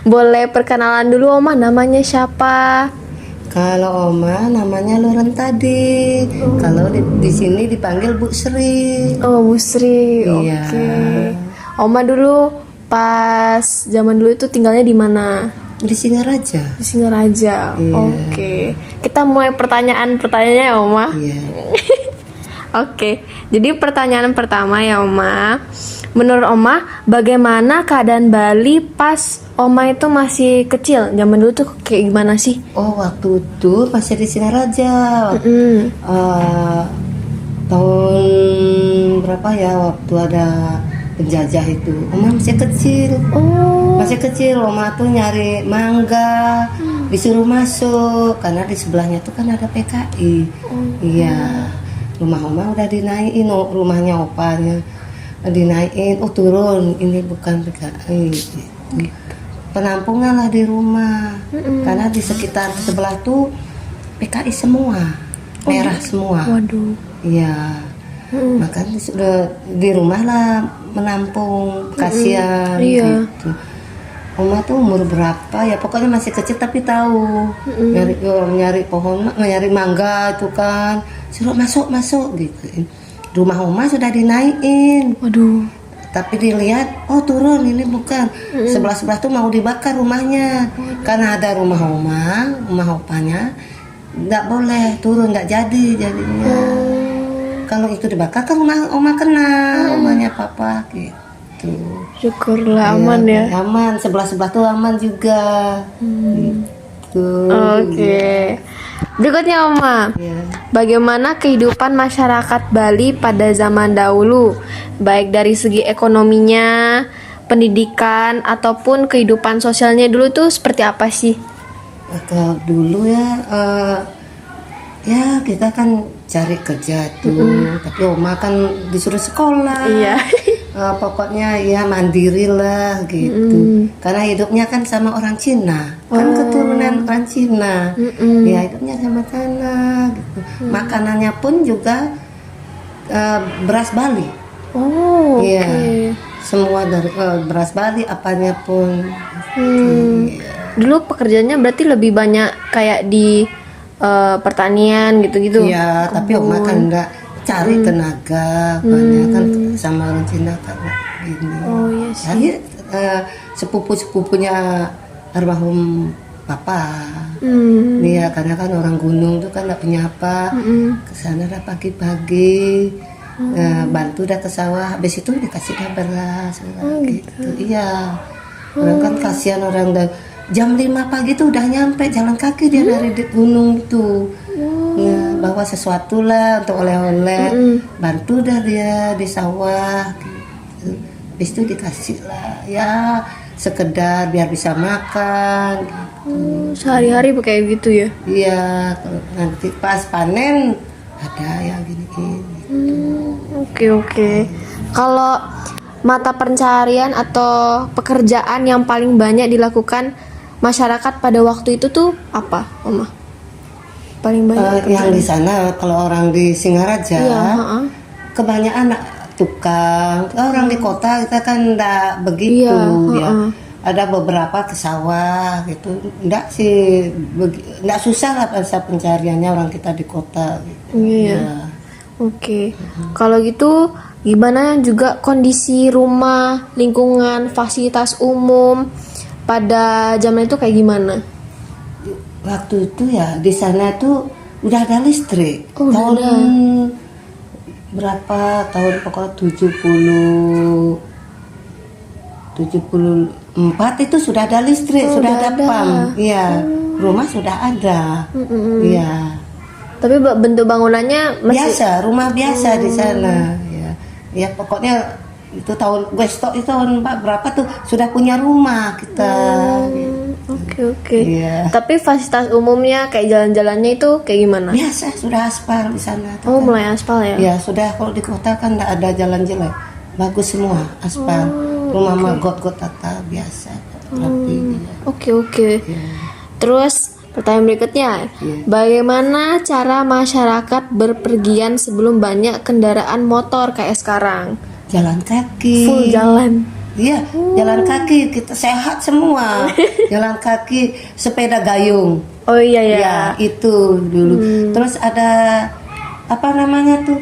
Boleh perkenalan dulu Oma, namanya siapa? Kalau Oma namanya Luren tadi. Kalau di sini dipanggil Bu Sri. Oh, Bu Sri. Iya. Oke. Oma dulu pas zaman dulu itu tinggalnya di mana? Di Singaraja. Di Singaraja. Iya. Oke. Kita mulai pertanyaan-pertanyaannya ya, Oma. Iya. Oke. Jadi pertanyaan pertama ya, Oma. Menurut Oma, bagaimana keadaan Bali pas Oma itu masih kecil? Zaman dulu tuh kayak gimana sih? Oh, waktu itu masih di Singaraja. Mm. Tahun berapa ya waktu ada penjajah itu? Oma masih kecil. Oh. Masih kecil, Oma tuh nyari mangga, disuruh masuk karena di sebelahnya tuh kan ada PKI. Iya, rumah Oma udah dinaikin, rumahnya opanya dinaikin. Oh turun, ini bukan PKI. Gitu. Penampungan lah di rumah, karena di sekitar sebelah tuh PKI semua, merah semua. Waduh. Iya. Makanya sudah di rumah lah menampung, kasihan Iya. gitu. Oma tuh umur berapa ya, pokoknya masih kecil tapi tahu nyari pohon, nyari mangga itu kan, suruh masuk gitu. Rumah Oma sudah dinaikin, Waduh. tapi dilihat oh turun, ini bukan sebelah tuh mau dibakar rumahnya, karena ada rumah opanya nggak boleh turun, nggak jadi jadinya. Kalau itu dibakar kan rumah Oma kena, rumahnya papa gitu. Syukurlah aman ya. Aman, sebelah tuh aman juga. Gitu. Oke. Berikutnya Oma, Ya. bagaimana kehidupan masyarakat Bali pada zaman dahulu, baik dari segi ekonominya, pendidikan, ataupun kehidupan sosialnya dulu tuh seperti apa sih? Kalau dulu ya, ya kita kan cari kerja tuh, tapi Oma kan disuruh sekolah. Iya. Pokoknya ya mandiri lah gitu. Karena hidupnya kan sama orang Cina, kan keturunan orang Cina. Ya hidupnya sama sana gitu. Makanannya pun juga beras Bali. Oh, Iya. oke. Semua dari beras Bali, apanya pun. Dulu pekerjaannya berarti lebih banyak kayak di pertanian gitu-gitu. Iya, tapi Oma kan enggak cari tenaga banyak kan sama orang Cina karena gini. Oh iya sih. Jadi sepupunya almarhum papa. Iya, karena kan orang gunung tuh kan nggak punya apa. Kesana dah pagi-pagi, bantu dah ke sawah. Habis itu dikasih beras gitu. Iya. Orang kan kasihan orang jam 5 pagi tuh udah nyampe jalan kaki dia dari di gunung itu. Ya, bawa sesuatu lah untuk oleh-oleh, bantu dah dia di sawah gitu. Habis itu dikasih lah ya sekedar biar bisa makan gitu. Sehari-hari kayak gitu ya. Iya, kalau nanti pas panen ada yang gini. Oke. Kalau mata pencarian atau pekerjaan yang paling banyak dilakukan masyarakat pada waktu itu tuh apa, Oma? Paling banyak Yang di sana kalau orang di Singaraja, Iya, kebanyakan tukang. Orang di kota kita kan enggak begitu ya. Ada beberapa ke sawah gitu. Enggak sih, enggak susah lah masa pencariannya orang kita di kota gitu. Iya. Ya. Oke. Kalau gitu gimana juga kondisi rumah, lingkungan, fasilitas umum pada zaman itu kayak gimana? Waktu itu ya di sana tuh udah ada listrik. Oh, udah tahun ada. berapa tahun pokoknya 74 itu sudah ada listrik, sudah udah ada ada. PAM. Iya. Rumah sudah ada. Iya. Tapi bentuk bangunannya masih Biasa, rumah biasa di sana. Ya. Ya pokoknya itu tahun itu tahun berapa tuh sudah punya rumah kita. Gitu. Oke. Iya. Tapi fasilitas umumnya kayak jalan-jalannya itu kayak gimana? Biasa sudah aspal di sana. Oh, mulai aspal ya? Ya sudah, kalau di kota kan nggak ada jalan jelek, bagus semua aspal. Rumah mah got tata biasa, rapi. Ya. Oke. Terus pertanyaan berikutnya, bagaimana cara masyarakat berpergian sebelum banyak kendaraan motor kayak sekarang? Jalan kaki. Full jalan. Iya, jalan kaki kita sehat semua. Jalan kaki, sepeda gayung. Oh iya ya. Ya, itu dulu. Terus ada apa namanya tuh?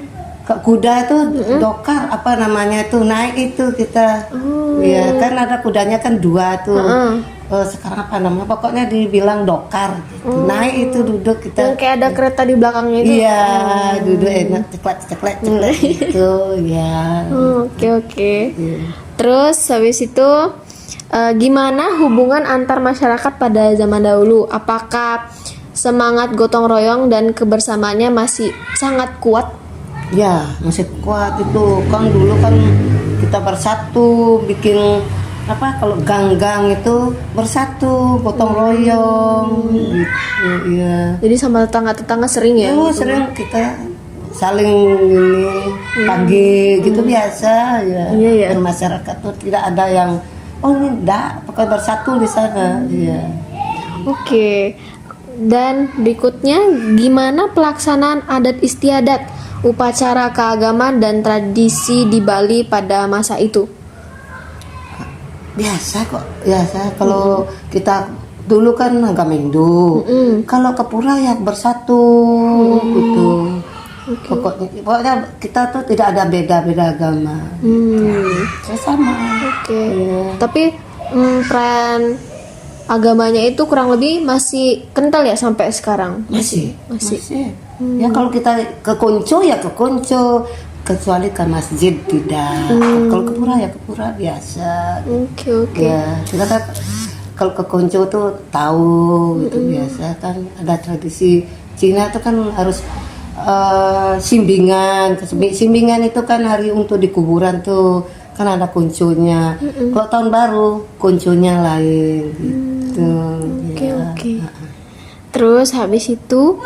Kuda tuh dokar apa namanya tuh naik itu kita. Iya, kan ada kudanya kan 2 tuh. Sekarang apa namanya? Pokoknya dibilang dokar gitu. Naik itu duduk kita. Yang kayak ada kereta di belakangnya itu. Iya, duduk enak ceklek gitu, ya. Oke. Terus habis itu gimana hubungan antar masyarakat pada zaman dahulu? Apakah semangat gotong royong dan kebersamaannya masih sangat kuat? Ya, masih kuat itu. Kan dulu kan kita bersatu bikin apa kalau gang-gang itu bersatu gotong royong gitu, ya. Jadi sama tetangga-tetangga sering ya? Oh, sering kita saling ini pagi gitu biasa ya. Iya, ya. Dan masyarakat tuh tidak ada yang oh ini enggak, pokoknya bersatu di sana. Iya. Oke. Dan berikutnya gimana pelaksanaan adat istiadat, upacara keagamaan dan tradisi di Bali pada masa itu? Biasa kok, biasa. Kalau kita dulu kan Agamendo, kalau ke pura ya bersatu gitu. Pokoknya kita tuh tidak ada beda-beda agama. Sama. Oke. Iya. Tapi peran agamanya itu kurang lebih masih kental ya sampai sekarang? Masih. Ya Hmm. kalau kita ke Konco ya ke Konco, kecuali ke masjid tidak. Kalau ke pura ya ke pura biasa. Oke. Ya kita kan kalau ke Konco tuh tahu itu biasa kan ada tradisi Cina tuh kan harus simbingan. Simbingan itu kan hari untuk di kuburan tuh kan ada konconya. Kalau tahun baru konconya lain gitu. Oke. Terus habis itu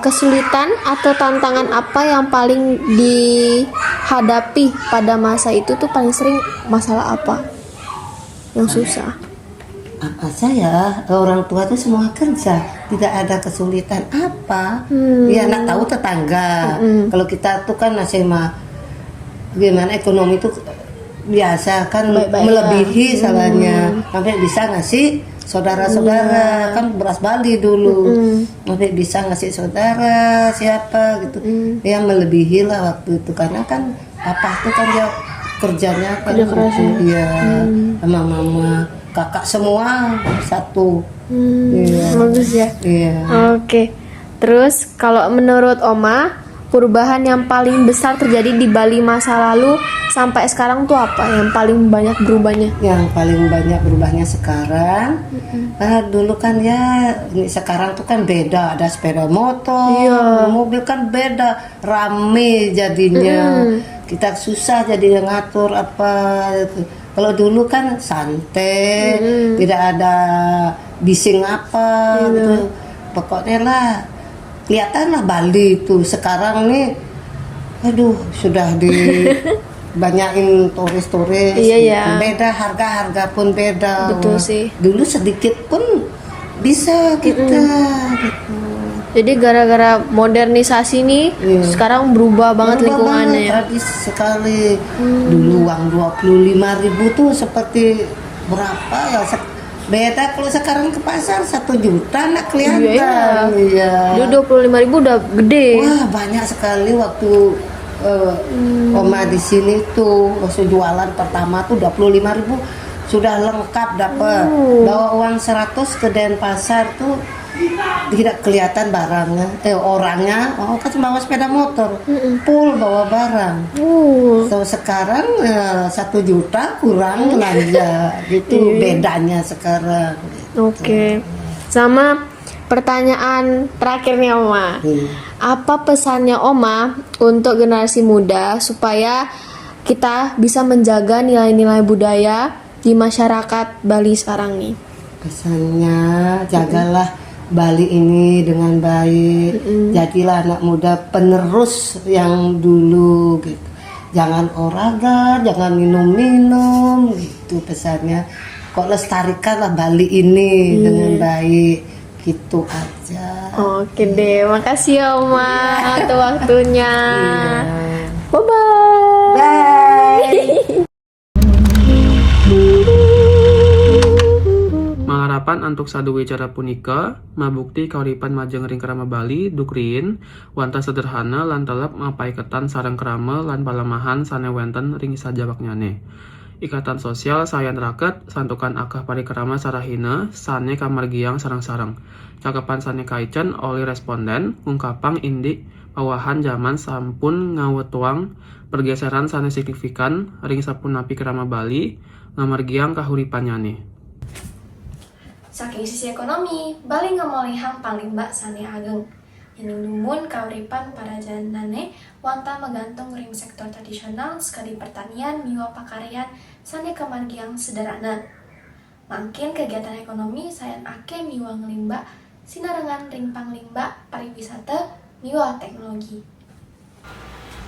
kesulitan atau tantangan apa yang paling dihadapi pada masa itu tuh paling sering masalah apa yang susah? Apa saya orang tua tuh semua kerja, tidak ada kesulitan apa. Ya nak tahu tetangga. Kalau kita tuh kan masih gimana ekonomi tuh biasa kan Baik-baik melebihi salahnya. Sampai bisa ngasih saudara-saudara kan beras Bali dulu. Sampai bisa ngasih saudara siapa gitu. Ya melebihi lah waktu itu karena kan papa tuh kan dia kerjanya kan iya sama mama kakak semua satu. Iya. Bagus ya. Iya. Oke. Terus kalau menurut Oma, perubahan yang paling besar terjadi di Bali masa lalu sampai sekarang tuh apa yang paling banyak berubahnya? Yang paling banyak berubahnya sekarang, dulu kan ya, ini sekarang tuh kan beda, ada sepeda motor, mobil kan beda, rame jadinya, kita susah jadi ngatur apa gitu. Kalau dulu kan santai, tidak ada bising apa gitu, pokoknya lah. Kelihatanlah Bali itu sekarang nih, aduh sudah dibanyakin turis-turis. Iya, gitu. ya. Beda harga pun beda. Betul sih. Dulu sedikit pun bisa kita. Gitu. Jadi gara-gara modernisasi nih, sekarang berubah banget lingkungannya ya. Tragis sekali. Dulu uang 25.000 tuh seperti berapa ya? Beda kalau sekarang ke pasar 1 juta nak kelihatan. Iya. Dulu 25.000 udah gede. Wah banyak sekali waktu Oma di sini tuh waktu jualan pertama tuh 25.000 sudah lengkap dapat. Bawa uang 100 ke Denpasar tuh tidak kelihatan barangnya, orangnya. Oh kan bawa sepeda motor, full bawa barang. So sekarang 1 juta kurang belanja, gitu bedanya sekarang. Oke. Sama pertanyaan terakhir nih Oma. Apa pesannya Oma untuk generasi muda supaya kita bisa menjaga nilai-nilai budaya di masyarakat Bali sekarang nih? Pesannya jagalah Bali ini dengan baik. Jadilah anak muda penerus yang dulu gitu. Jangan olahraga, jangan minum-minum gitu pesannya. Kok lestarikanlah Bali ini dengan baik. Gitu aja. Oke deh, makasih ya Oma untuk waktunya. Iya. Bye-bye. Bye. Ungkapan antuk saduwi cara punika mabukti kauripan majeng ring krama Bali dukriin wanta sederhana lan telep ngapaiketan sareng krama lan palemahan sane wenten ring sajawaknyane. Ikatan sosial sayan raket santukan akah parikrama sarahina sane kamargiang sareng-sareng. Cakepan sane kaicen oleh responden ungkapang indi pawahan zaman sampun ngawetuang pergeseran sane signifikan ring sapunapi krama Bali ngamargiang kahuripanyane. Saking sisi ekonomi, Bali ngamolehang palimba sane ageng. Yang numun kauripan para janane wanta megantung ring sektor tradisional sekali pertanian miwa pakaryan sane kemargiang sederhana. Makin kegiatan ekonomi sayan ake miwa ngelimba sinarengan ring panglimba pariwisata miwa teknologi.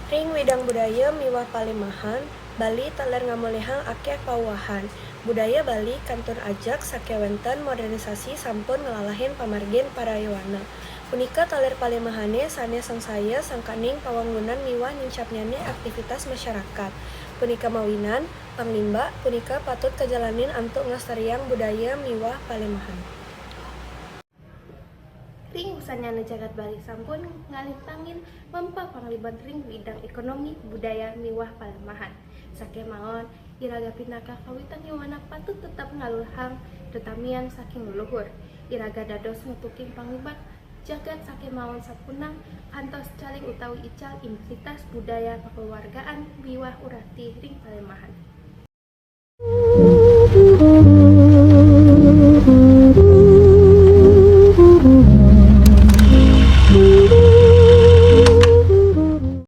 Ring widang budaya miwah palemahan, Bali teler ngamolehang akeh pauwahan. Budaya Bali kantun ajak sakewenten modernisasi sampun ngelalahin pamargin parayawana. Punika teler palemahane sane sangsaya sangkaning pawanggunan miwah nincapnyane aktivitas masyarakat. Punika mawinan, panglimba punika patut kajalanin antuk nglestariang budaya miwah palemahan. Ring usanyana jagat Bali sampun ngalintangin mempa panglibat ring bidang ekonomi budaya miwah palemahan. Sakemaon iraga pinaka kawitan yawana patut tetap ngalulhang tetamian saking leluhur. Iraga dados ngutuking panglibat jagat sakemaon sapunang kantos caling utawi ical identitas budaya kekeluargaan miwah urati ring palemahan.